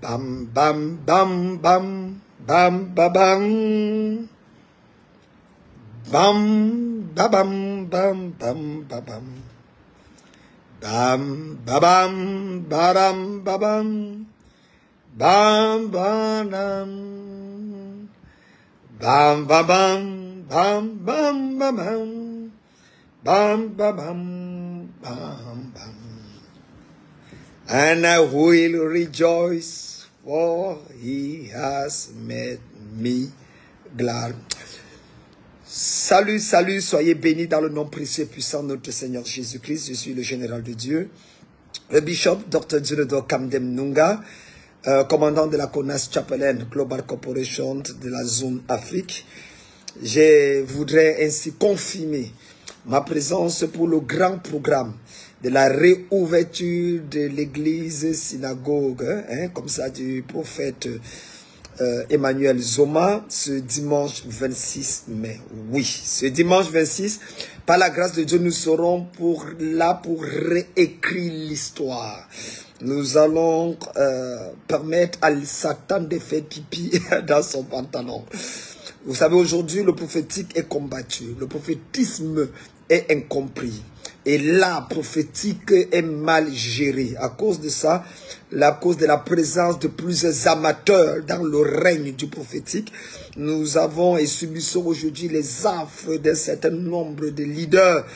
Bam, bam, bam, bam, bam, ba, bam. Bam, ba, bam, bam, bam, ba, bam. Bam, ba, bam, badam, ba, bam. Bam, badam. Bam, ba, bam, bam, bam, ba, bam. Bam, ba, bam, bam, bam. And I will rejoice, for he has made me glad. Salut, salut, soyez bénis dans le nom précieux et puissant de notre Seigneur Jésus-Christ. Je suis le général de Dieu, le bishop Dr. Dieudo Kamdem Nunga, commandant de la CONAS Chapelaine Global Corporation de la zone Afrique. Je voudrais ainsi confirmer ma présence pour le grand programme de la réouverture de l'église synagogue, comme ça, du prophète Emmanuel Zoma, ce dimanche 26 mai. Oui, ce dimanche 26, par la grâce de Dieu, nous serons là pour réécrire l'histoire. Nous allons permettre à Satan de faire pipi dans son pantalon. Vous savez, aujourd'hui, le prophétique est combattu. Le prophétisme est incompris. Et la prophétique est mal gérée. À cause de ça, à cause de la présence de plusieurs amateurs dans le règne du prophétique, nous avons et subissons aujourd'hui les affres d'un certain nombre de leaders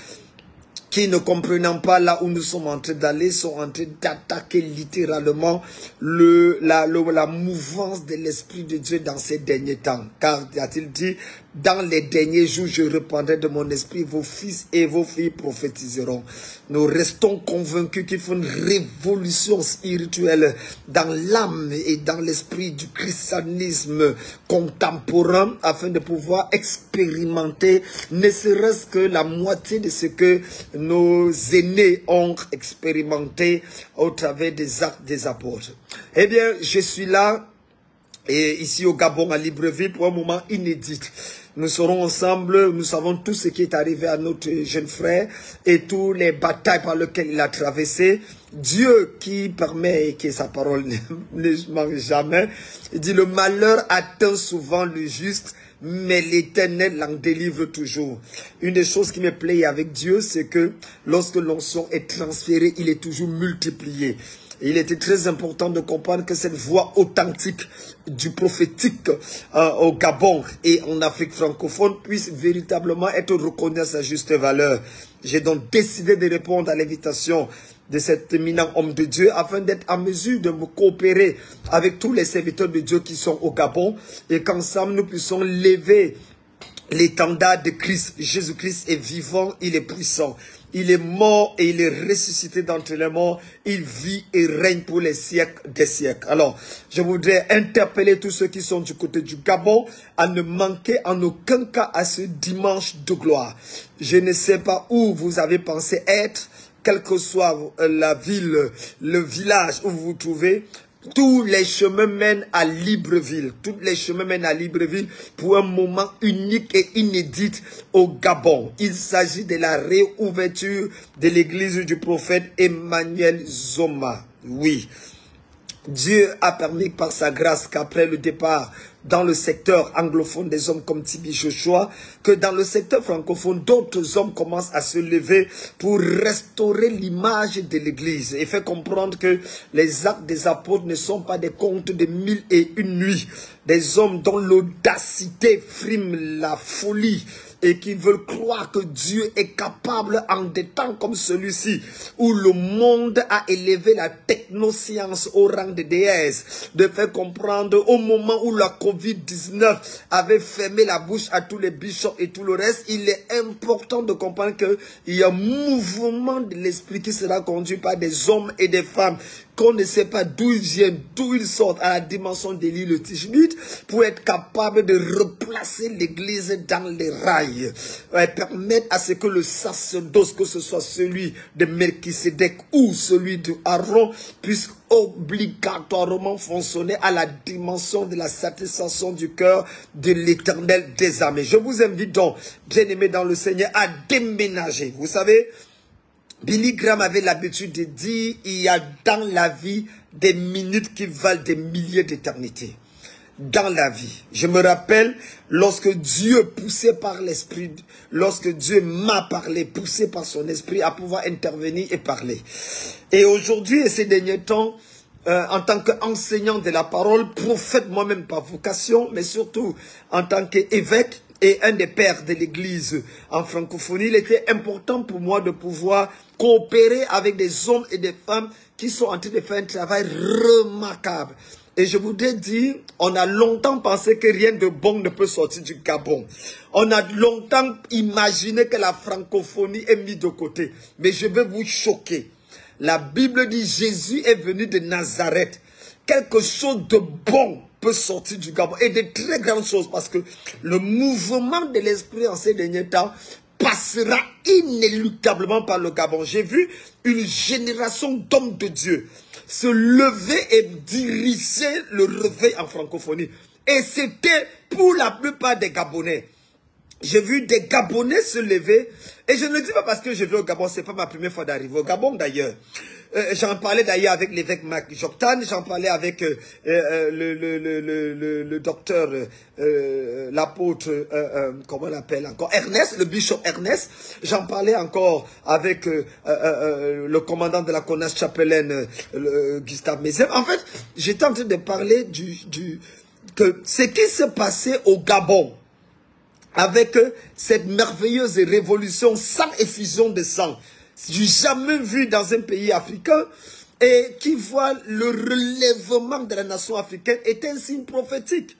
qui, ne comprenant pas là où nous sommes en train d'aller, sont en train d'attaquer littéralement la mouvance de l'Esprit de Dieu dans ces derniers temps. Car, a-t-il dit, dans les derniers jours, je répandrai de mon esprit, vos fils et vos filles prophétiseront. Nous restons convaincus qu'il faut une révolution spirituelle dans l'âme et dans l'esprit du christianisme contemporain afin de pouvoir expérimenter ne serait-ce que la moitié de ce que nos aînés ont expérimenté au travers des actes des apôtres. Eh bien, je suis là, et ici au Gabon, à Libreville, pour un moment inédit. Nous serons ensemble, nous savons tout ce qui est arrivé à notre jeune frère et toutes les batailles par lesquelles il a traversé. Dieu qui permet que sa parole ne manque jamais. Il dit, le malheur atteint souvent le juste, mais l'Éternel l'en délivre toujours. Une des choses qui me plaît avec Dieu, c'est que lorsque l'onction est transférée, il est toujours multiplié. Et il était très important de comprendre que cette voix authentique du prophétique au Gabon et en Afrique francophone puisse véritablement être reconnue à sa juste valeur. J'ai donc décidé de répondre à l'invitation de cet éminent homme de Dieu afin d'être en mesure de me coopérer avec tous les serviteurs de Dieu qui sont au Gabon et qu'ensemble nous puissions lever l'étendard de Christ. Jésus-Christ est vivant, il est puissant. Il est mort et il est ressuscité d'entre les morts. Il vit et règne pour les siècles des siècles. Alors, je voudrais interpeller tous ceux qui sont du côté du Gabon à ne manquer en aucun cas à ce dimanche de gloire. Je ne sais pas où vous avez pensé être, quelle que soit la ville, le village où vous vous trouvez. Tous les chemins mènent à Libreville. Tous les chemins mènent à Libreville pour un moment unique et inédit au Gabon. Il s'agit de la réouverture de l'église du prophète Emmanuel Zoma. Oui. Dieu a permis par sa grâce qu'après le départ dans le secteur anglophone des hommes comme Tibi Joshua, que dans le secteur francophone, d'autres hommes commencent à se lever pour restaurer l'image de l'église et faire comprendre que les actes des apôtres ne sont pas des contes de 1001 nuits. Des hommes dont l'audacité frime la folie et qui veulent croire que Dieu est capable en des temps comme celui-ci, où le monde a élevé la technoscience au rang de déesse, de faire comprendre au moment où la COVID-19 avait fermé la bouche à tous les bishops et tout le reste, il est important de comprendre qu'il y a un mouvement de l'esprit qui sera conduit par des hommes et des femmes qu'on ne sait pas d'où ils viennent, d'où ils sortent à la dimension d'Élie le Tishbite pour être capable de replacer l'église dans les rails. Permettre à ce que le sacerdoce, que ce soit celui de Melchisedec ou celui de Aaron, puisse obligatoirement fonctionner à la dimension de la satisfaction du cœur de l'Éternel des armées. Je vous invite donc, bien-aimés dans le Seigneur, à déménager. Vous savez, Billy Graham avait l'habitude de dire, il y a dans la vie des minutes qui valent des milliers d'éternités dans la vie. Je me rappelle lorsque Dieu, poussé par l'Esprit, lorsque Dieu m'a parlé, poussé par son Esprit à pouvoir intervenir et parler. Et aujourd'hui et ces derniers temps, en tant qu'enseignant de la parole, prophète moi-même par vocation, mais surtout en tant qu'évêque et un des pères de l'Église en francophonie, il était important pour moi de pouvoir coopérer avec des hommes et des femmes qui sont en train de faire un travail remarquable. Et je voudrais dire, on a longtemps pensé que rien de bon ne peut sortir du Gabon. On a longtemps imaginé que la francophonie est mise de côté. Mais je vais vous choquer. La Bible dit Jésus est venu de Nazareth. Quelque chose de bon peut sortir du Gabon. Et de très grandes choses. Parce que le mouvement de l'esprit en ces derniers temps passera inéluctablement par le Gabon. J'ai vu une génération d'hommes de Dieu se lever et diriger le réveil en francophonie. Et c'était pour la plupart des Gabonais. J'ai vu des Gabonais se lever. Et je ne le dis pas parce que je vais au Gabon. Ce n'est pas ma première fois d'arriver au Gabon d'ailleurs. J'en parlais d'ailleurs avec l'évêque Marc Joktan. J'en parlais avec le docteur, l'apôtre, comment on l'appelle encore, Ernest, le bishop Ernest. J'en parlais encore avec le commandant de la connasse chapelaine, Gustave Mézem. En fait, j'étais en train de parler que ce qui s'est passé au Gabon, avec cette merveilleuse révolution sans effusion de sang, du jamais vu dans un pays africain, et qui voit le relèvement de la nation africaine, est un signe prophétique.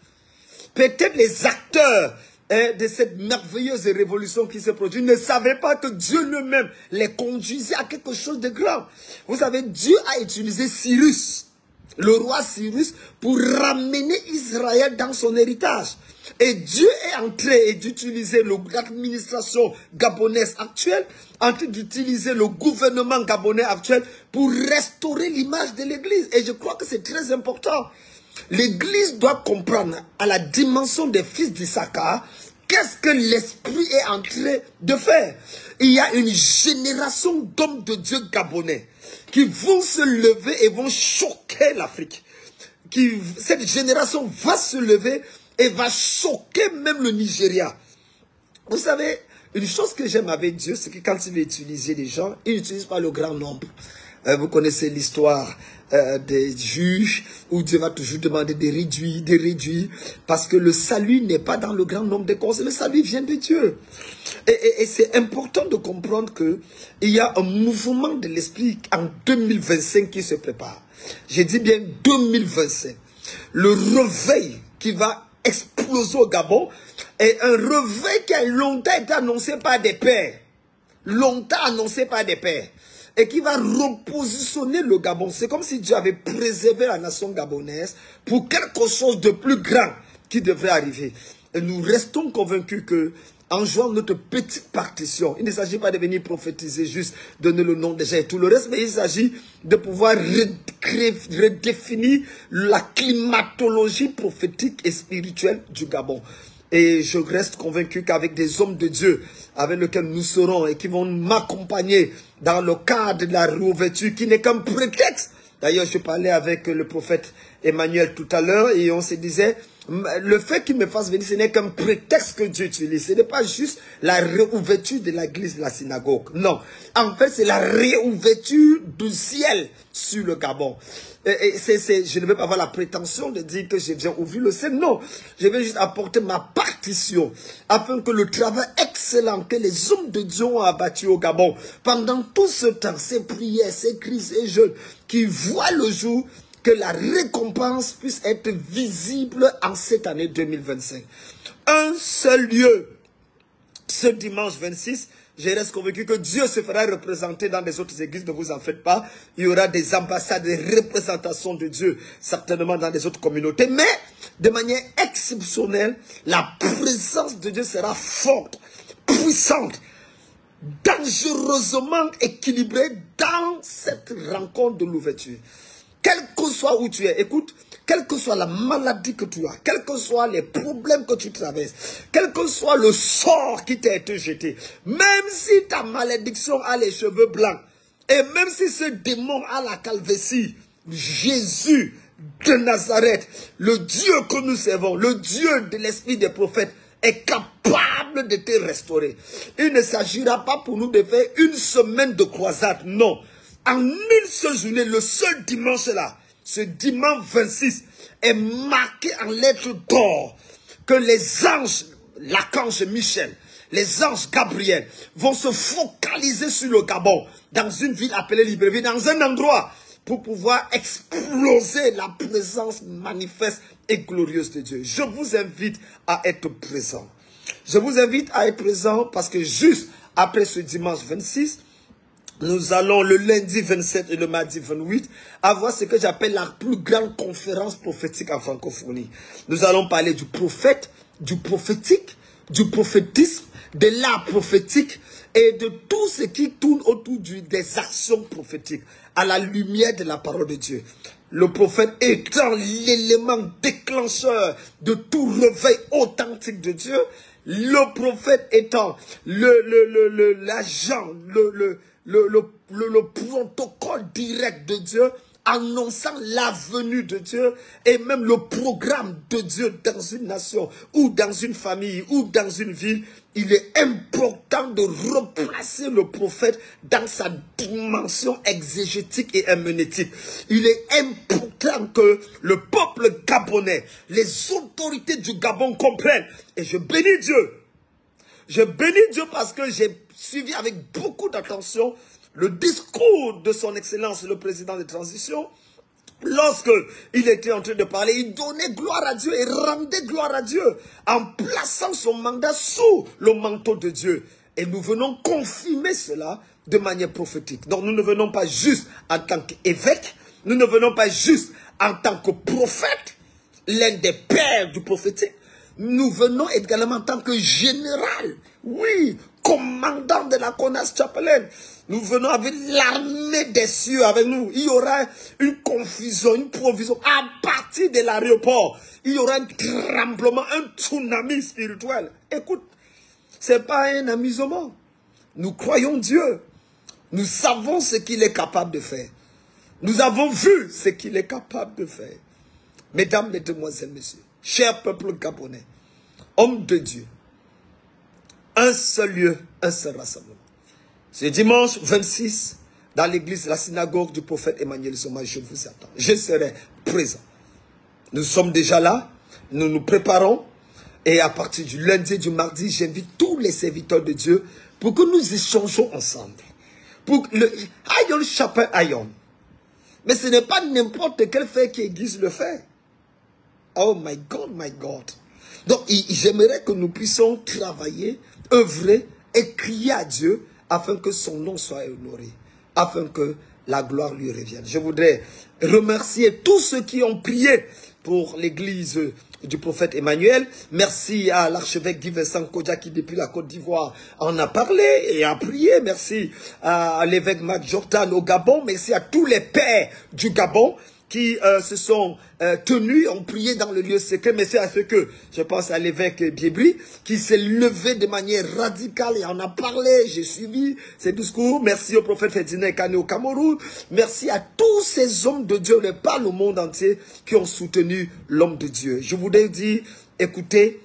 Peut-être les acteurs de cette merveilleuse révolution qui se produit ne savaient pas que Dieu lui-même les conduisait à quelque chose de grand. Vous savez, Dieu a utilisé Cyrus, le roi Cyrus, pour ramener Israël dans son héritage. Et Dieu est en train d'utiliser l'administration gabonaise actuelle, en train d'utiliser le gouvernement gabonais actuel pour restaurer l'image de l'Église. Et je crois que c'est très important. L'Église doit comprendre à la dimension des fils d'Issachar qu'est-ce que l'Esprit est en train de faire. Il y a une génération d'hommes de Dieu gabonais qui vont se lever et vont choquer l'Afrique. Cette génération va se lever et va choquer même le Nigeria. Vous savez, une chose que j'aime avec Dieu, c'est que quand il veut utiliser les gens, il n'utilise pas le grand nombre. Vous connaissez l'histoire des juges, où Dieu va toujours demander de réduire, parce que le salut n'est pas dans le grand nombre de conseils, le salut vient de Dieu. Et c'est important de comprendre qu'il y a un mouvement de l'esprit en 2025 qui se prépare. J'ai dit bien 2025. Le réveil qui va exploser au Gabon est un réveil qui a longtemps été annoncé par des pères. Longtemps annoncé par des pères. Et qui va repositionner le Gabon. C'est comme si Dieu avait préservé la nation gabonaise pour quelque chose de plus grand qui devrait arriver. Et nous restons convaincus que, en jouant notre petite partition, il ne s'agit pas de venir prophétiser, juste donner le nom déjà et tout le reste, mais il s'agit de pouvoir redéfinir la climatologie prophétique et spirituelle du Gabon. Et je reste convaincu qu'avec des hommes de Dieu avec lesquels nous serons et qui vont m'accompagner dans le cadre de la réouverture qui n'est qu'un prétexte. D'ailleurs, je parlais avec le prophète Emmanuel tout à l'heure et on se disait, le fait qu'il me fasse venir, ce n'est qu'un prétexte que Dieu utilise. Ce n'est pas juste la réouverture de l'église, de la synagogue. Non. En fait, c'est la réouverture du ciel sur le Gabon. Je ne veux pas avoir la prétention de dire que j'ai bien ouvert le ciel. Non. Je vais juste apporter ma partition afin que le travail excellent que les hommes de Dieu ont abattu au Gabon pendant tout ce temps, ces prières, ces cris, ces jeûnes, qui voient le jour, que la récompense puisse être visible en cette année 2025. Un seul lieu, ce dimanche 26, je reste convaincu que Dieu se fera représenter dans les autres églises, ne vous en faites pas. Il y aura des ambassades, des représentations de Dieu, certainement dans les autres communautés. Mais, de manière exceptionnelle, la présence de Dieu sera forte, puissante, dangereusement équilibrée dans cette rencontre de l'ouverture. Quel que soit où tu es, écoute, quelle que soit la maladie que tu as, quels que soient les problèmes que tu traverses, quel que soit le sort qui t'a été jeté, même si ta malédiction a les cheveux blancs, et même si ce démon a la calvitie, Jésus de Nazareth, le Dieu que nous servons, le Dieu de l'esprit des prophètes, est capable de te restaurer. Il ne s'agira pas pour nous de faire une semaine de croisade, non. En une seule journée, le seul dimanche là, ce dimanche 26, est marqué en lettres d'or que les anges, l'archange Michel, les anges Gabriel vont se focaliser sur le Gabon, dans une ville appelée Libreville, dans un endroit pour pouvoir exploser la présence manifeste et glorieuse de Dieu. Je vous invite à être présent. Je vous invite à être présent parce que juste après ce dimanche 26, nous allons le lundi 27 et le mardi 28 avoir ce que j'appelle la plus grande conférence prophétique en francophonie. Nous allons parler du prophète, du prophétique, du prophétisme, de l'art prophétique et de tout ce qui tourne autour des actions prophétiques à la lumière de la parole de Dieu. Le prophète étant l'élément déclencheur de tout réveil authentique de Dieu, le prophète étant l'agent, le protocole direct de Dieu, annonçant la venue de Dieu et même le programme de Dieu dans une nation ou dans une famille ou dans une ville. Il est important de replacer le prophète dans sa dimension exégétique et herméneutique. Il est important que le peuple gabonais, les autorités du Gabon comprennent. Et je bénis Dieu. Je bénis Dieu parce que j'ai suivi avec beaucoup d'attention le discours de son Excellence, le président de transition. Lorsque il était en train de parler, il donnait gloire à Dieu et rendait gloire à Dieu en plaçant son mandat sous le manteau de Dieu. Et nous venons confirmer cela de manière prophétique. Donc nous ne venons pas juste en tant qu'évêque, nous ne venons pas juste en tant que prophète, l'un des pères du prophétique. Nous venons également en tant que général, oui, commandant de la CONAS Chapelaine. Nous venons avec l'armée des cieux avec nous. Il y aura une confusion, une provision à partir de l'aéroport. Il y aura un tremblement, un tsunami spirituel. Écoute, ce n'est pas un amusement. Nous croyons Dieu. Nous savons ce qu'il est capable de faire. Nous avons vu ce qu'il est capable de faire. Mesdames, mesdemoiselles, messieurs, chers peuple gabonais, hommes de Dieu, un seul lieu, un seul rassemblement. Ce dimanche 26, dans l'église, la synagogue du prophète Emmanuel Soma, je vous attends. Je serai présent. Nous sommes déjà là, nous nous préparons. Et à partir du lundi et du mardi, j'invite tous les serviteurs de Dieu pour que nous échangeons ensemble. Pour le Ayon Chapel Ayon. Mais ce n'est pas n'importe quel fait qui aiguise le fait. Oh my God, my God. Donc j'aimerais que nous puissions travailler, œuvrer et crier à Dieu afin que son nom soit honoré, afin que la gloire lui revienne. Je voudrais remercier tous ceux qui ont prié pour l'église du prophète Emmanuel. Merci à l'archevêque Guy Vincent Kodja qui depuis la Côte d'Ivoire en a parlé et a prié. Merci à l'évêque Mac Jordan au Gabon. Merci à tous les pères du Gabon qui se sont tenus, ont prié dans le lieu secret. Merci à ceux que, je pense à l'évêque Biébri, qui s'est levé de manière radicale et en a parlé. J'ai suivi ses discours. Merci au prophète Ferdinand Kane au Cameroun. Merci à tous ces hommes de Dieu, de par le monde entier, qui ont soutenu l'homme de Dieu. Je voudrais dire, écoutez,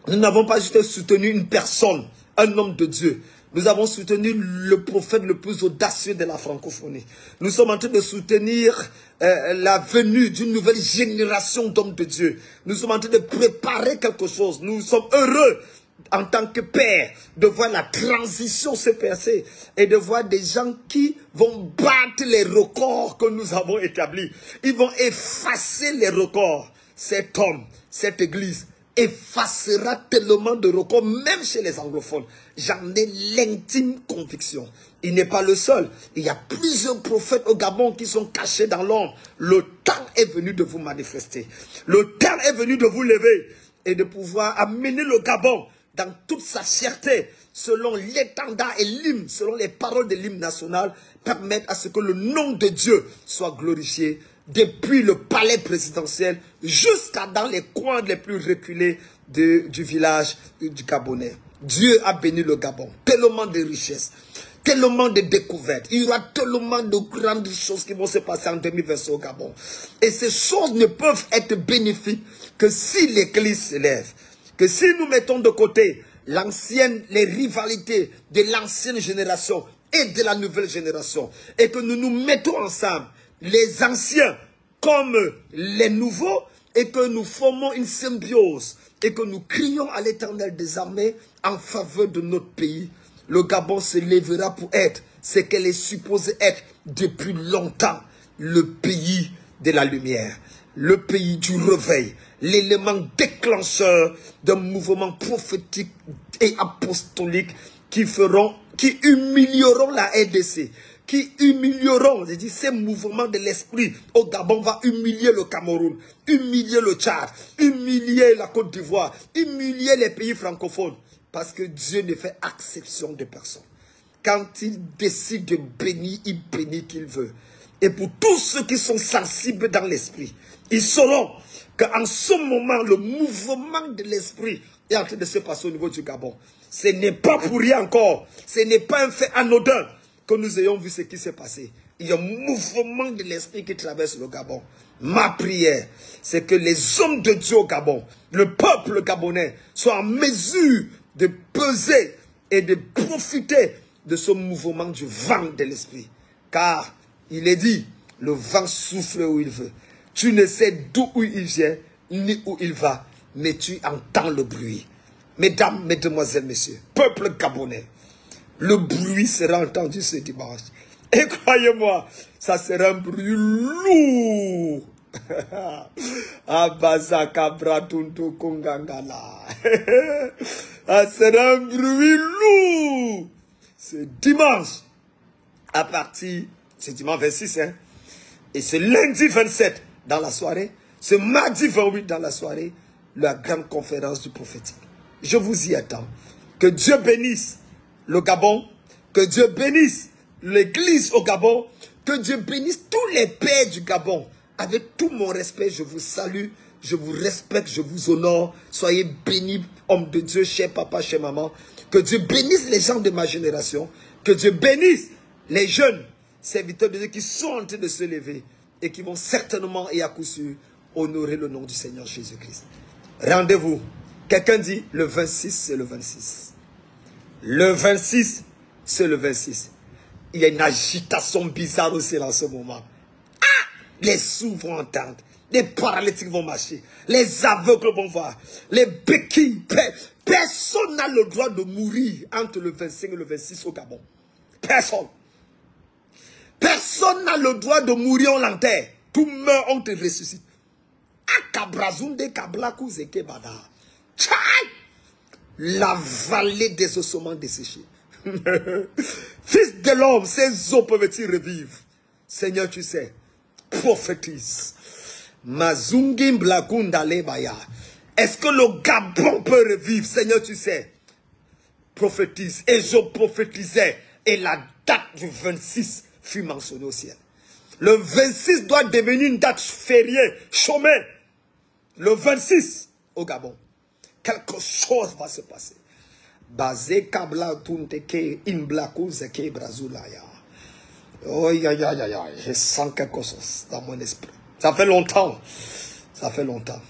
nous n'avons pas juste soutenu une personne, un homme de Dieu. Nous avons soutenu le prophète le plus audacieux de la francophonie. Nous sommes en train de soutenir la venue d'une nouvelle génération d'hommes de Dieu. Nous sommes en train de préparer quelque chose. Nous sommes heureux en tant que père de voir la transition se passer et de voir des gens qui vont battre les records que nous avons établis. Ils vont effacer les records. Cet homme, cette église effacera tellement de records, même chez les anglophones. J'en ai l'intime conviction. Il n'est pas le seul. Il y a plusieurs prophètes au Gabon qui sont cachés dans l'ombre. Le temps est venu de vous manifester. Le temps est venu de vous lever et de pouvoir amener le Gabon dans toute sa fierté, selon l'étendard et l'hymne, selon les paroles de l'hymne national, permettre à ce que le nom de Dieu soit glorifié depuis le palais présidentiel jusqu'à dans les coins les plus reculés du village du Gabonais. Dieu a béni le Gabon, tellement de richesses, tellement de découvertes. Il y aura tellement de grandes choses qui vont se passer en 2020 au Gabon. Et ces choses ne peuvent être bénéfiques que si l'Église se lève. Que si nous mettons de côté les rivalités de l'ancienne génération et de la nouvelle génération. Et que nous nous mettons ensemble, les anciens comme les nouveaux, et que nous formons une symbiose. Et que nous crions à l'Éternel des armées en faveur de notre pays. Le Gabon se lèvera pour être ce qu'elle est supposée être depuis longtemps. Le pays de la lumière. Le pays du réveil. L'élément déclencheur d'un mouvement prophétique et apostolique qui humilieront la RDC. Qui humilieront, je dis, ces mouvements de l'esprit au Gabon va humilier le Cameroun, humilier le Tchad, humilier la Côte d'Ivoire, humilier les pays francophones. Parce que Dieu ne fait exception de personne. Quand il décide de bénir, il bénit qu'il veut. Et pour tous ceux qui sont sensibles dans l'esprit, ils sauront qu'en ce moment, le mouvement de l'esprit est en train de se passer au niveau du Gabon. Ce n'est pas pour rien encore. Ce n'est pas un fait anodin que nous ayons vu ce qui s'est passé. Il y a un mouvement de l'esprit qui traverse le Gabon. Ma prière, c'est que les hommes de Dieu au Gabon, le peuple gabonais, soient en mesure de peser et de profiter de ce mouvement du vent de l'esprit. Car il est dit, le vent souffle où il veut. Tu ne sais d'où il vient, ni où il va, mais tu entends le bruit. Mesdames, mesdemoiselles, messieurs, peuple gabonais, le bruit sera entendu ce dimanche. Et croyez-moi, ça sera un bruit lourd. Ça sera un bruit lourd. Ce dimanche, à partir, c'est dimanche 26, hein, et ce lundi 27 dans la soirée, ce mardi 28 dans la soirée, la grande conférence du prophétique. Je vous y attends. Que Dieu bénisse le Gabon, que Dieu bénisse l'église au Gabon, que Dieu bénisse tous les pères du Gabon. Avec tout mon respect, je vous salue, je vous respecte, je vous honore. Soyez bénis, hommes de Dieu, cher papa, chère maman. Que Dieu bénisse les gens de ma génération. Que Dieu bénisse les jeunes serviteurs de Dieu qui sont en train de se lever et qui vont certainement et à coup sûr honorer le nom du Seigneur Jésus-Christ. Rendez-vous. Quelqu'un dit le 26, c'est le 26. Le 26, c'est le 26. Il y a une agitation bizarre aussi en ce moment. Ah! Les sourds vont entendre. Les paralytiques vont marcher. Les aveugles vont voir. Les béquilles. Personne n'a le droit de mourir entre le 25 et le 26 au Gabon. Personne. Personne n'a le droit de mourir en l'enterre. Tout meurt, on te ressuscite. Akabrazunde kablaku zeke bada. Tchai! La vallée des ossements desséchés. Fils de l'homme, ces eaux peuvent-ils revivre? Seigneur, tu sais, prophétise. Mazungim blakunda lebaya. Est-ce que le Gabon peut revivre? Seigneur, tu sais, prophétise. Et je prophétisais. Et la date du 26 fut mentionnée au ciel. Le 26 doit devenir une date fériée, chômée. Le 26 au Gabon. Quelque chose va se passer. Bazé kabla tunteke inblaku zeke brazulaya. Oh ya ya ya ya, je sens quelque chose dans mon esprit. Ça fait longtemps. Ça fait longtemps.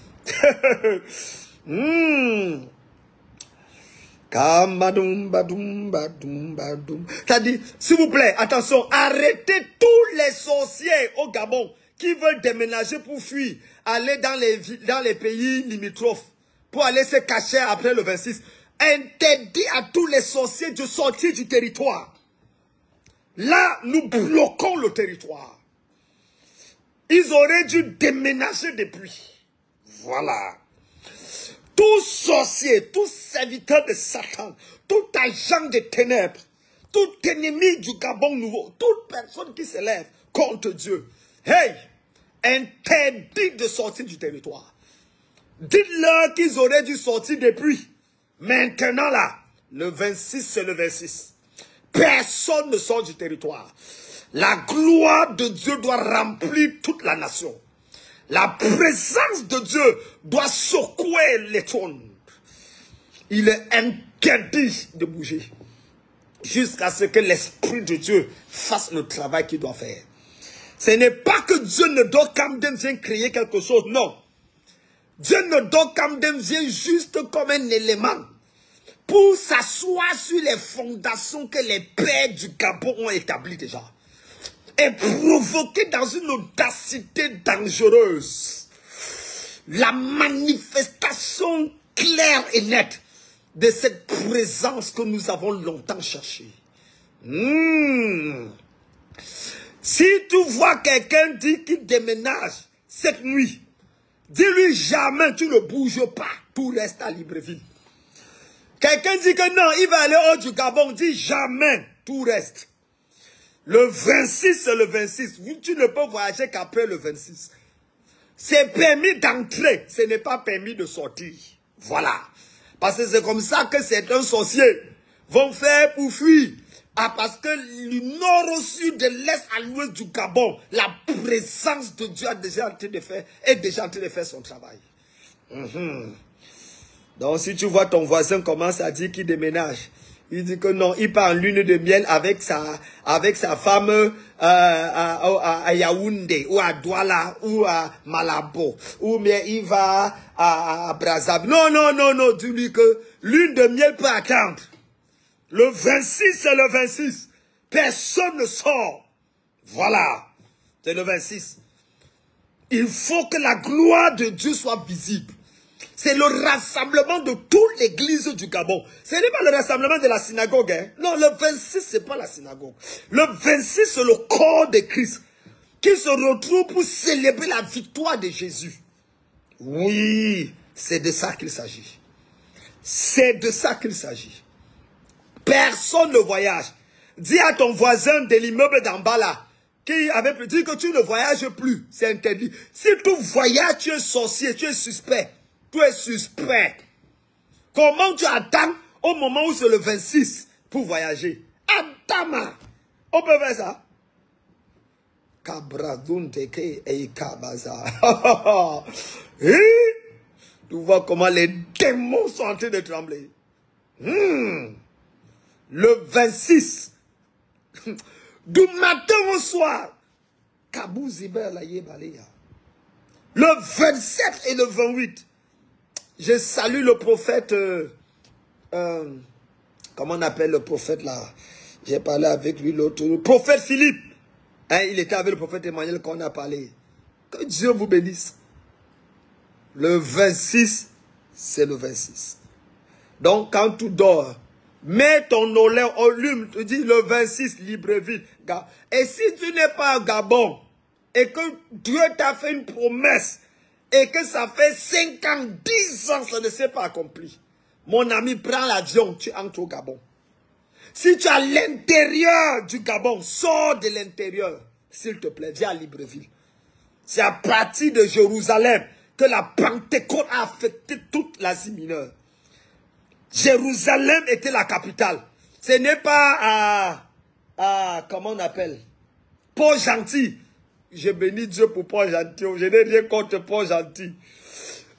C'est-à-dire, s'il vous plaît, attention, arrêtez tous les sorciers au Gabon qui veulent déménager pour fuir, aller dans les pays limitrophes, pour aller se cacher après le 26. Interdit à tous les sorciers de sortir du territoire. Là, nous bloquons le territoire. Ils auraient dû déménager depuis. Voilà. Tout sorcier, tout serviteur de Satan, tout agent de ténèbres, tout ennemi du Gabon nouveau, toute personne qui se lève contre Dieu, hey, interdit de sortir du territoire. Dites-leur qu'ils auraient dû sortir depuis. Maintenant là, le 26 c'est le 26. Personne ne sort du territoire. La gloire de Dieu doit remplir toute la nation. La présence de Dieu doit secouer les trônes. Il est interdit de bouger. jusqu'à ce que l'Esprit de Dieu fasse le travail qu'il doit faire. Ce n'est pas que Dieu ne doit quand même vient créer quelque chose, non. Dieu ne doit quand même vient juste comme un élément pour s'asseoir sur les fondations que les pères du Gabon ont établies déjà. Et provoquer dans une audacité dangereuse la manifestation claire et nette de cette présence que nous avons longtemps cherchée. Si tu vois quelqu'un dire qu'il déménage cette nuit, dis-lui jamais tu ne bouges pas, tout reste à Libreville. Quelqu'un dit que non, il va aller hors du Gabon, dis jamais, tout reste. Le 26, c'est le 26. Tu ne peux voyager qu'après le 26. C'est permis d'entrer, ce n'est pas permis de sortir. Voilà. Parce que c'est comme ça que certains sorciers vont faire pour fuir. Ah, parce que du nord au sud, de l'est à l'ouest du Gabon, la présence de Dieu est déjà en train de faire son travail. Donc si tu vois ton voisin commence à dire qu'il déménage, il dit que non, il part en lune de miel avec sa femme à Yaoundé, ou à Douala, ou à Malabo, ou bien il va à Brazzaville. Non, non, non, non, dis-lui que lune de miel peut attendre. Le 26, c'est le 26. Personne ne sort. Voilà, c'est le 26. Il faut que la gloire de Dieu soit visible. C'est le rassemblement de toute l'église du Gabon. Ce n'est pas le rassemblement de la synagogue. Hein? Non, le 26, ce n'est pas la synagogue. Le 26, c'est le corps de Christ qui se retrouve pour célébrer la victoire de Jésus. Oui, c'est de ça qu'il s'agit. C'est de ça qu'il s'agit. Personne ne voyage. Dis à ton voisin de l'immeuble d'en bas là, qui avait dit que tu ne voyages plus. C'est interdit. Si tu voyages, tu es sorcier, tu es suspect. Tu es suspect. Comment tu attends au moment où c'est le 26 pour voyager? Attends, on peut faire ça. Tu vois comment les démons sont en train de trembler. Le 26, du matin au soir, le 27 et le 28, je salue le prophète, comment on appelle le prophète là? J'ai parlé avec lui l'autre, le prophète Philippe. Hein, il était avec le prophète Emmanuel quand on a parlé. Que Dieu vous bénisse. Le 26, c'est le 26. Donc quand tu dors, mets ton olé au lume, tu dis le 26, Libreville. Et si tu n'es pas au Gabon, et que Dieu t'a fait une promesse, et que ça fait 5 ans, 10 ans, ça ne s'est pas accompli. Mon ami, prends l'avion, tu entres au Gabon. Si tu es à l'intérieur du Gabon, sors de l'intérieur, s'il te plaît, viens à Libreville. C'est à partir de Jérusalem que la Pentecôte a affecté toute l'Asie mineure. Jérusalem était la capitale. Ce n'est pas comment on appelle, Port-Gentil. Je bénis Dieu pour Port-Gentil. Je n'ai rien contre Port-Gentil.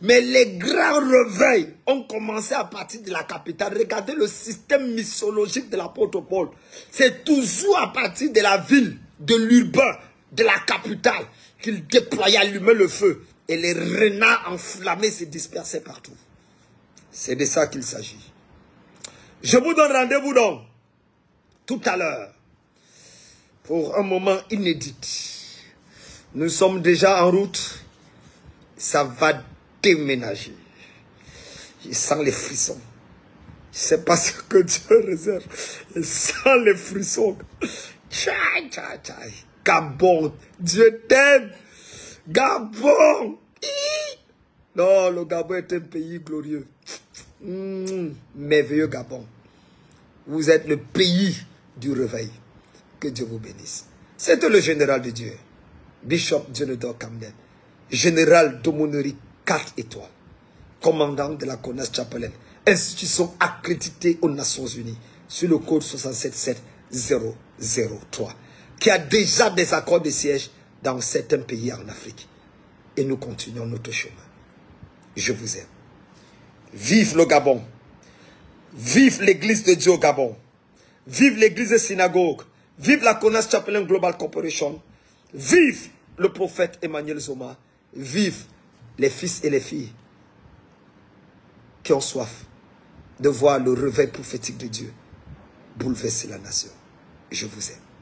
Mais les grands réveils ont commencé à partir de la capitale. Regardez le système mythologique de l'apôtre Paul. C'est toujours à partir de la ville, de l'urbain, de la capitale, qu'il déployait, allumait le feu. Et les renards enflammés se dispersaient partout. C'est de ça qu'il s'agit. Je vous donne rendez-vous donc, tout à l'heure, pour un moment inédit. Nous sommes déjà en route. Ça va déménager. Je sens les frissons. Je ne sais pas ce que Dieu réserve. Je sens les frissons. Tchaï, tchaï, tchaï. Gabon, Dieu t'aime. Gabon. Non, le Gabon est un pays glorieux. Merveilleux Gabon. Vous êtes le pays du réveil. Que Dieu vous bénisse. C'était le général de Dieu. Bishop Jonathan Camden. Général d'aumônerie 4 étoiles. Commandant de la CONAS Chapelaine. Institution accréditée aux Nations Unies. Sur le code 67003. Qui a déjà des accords de siège dans certains pays en Afrique. Et nous continuons notre chemin. Je vous aime. Vive le Gabon. Vive l'église de Dieu au Gabon. Vive l'église et synagogue. Vive la Konas Chapelain Global Corporation. Vive le prophète Emmanuel Zoma. Vive les fils et les filles qui ont soif de voir le réveil prophétique de Dieu bouleverser la nation. Je vous aime.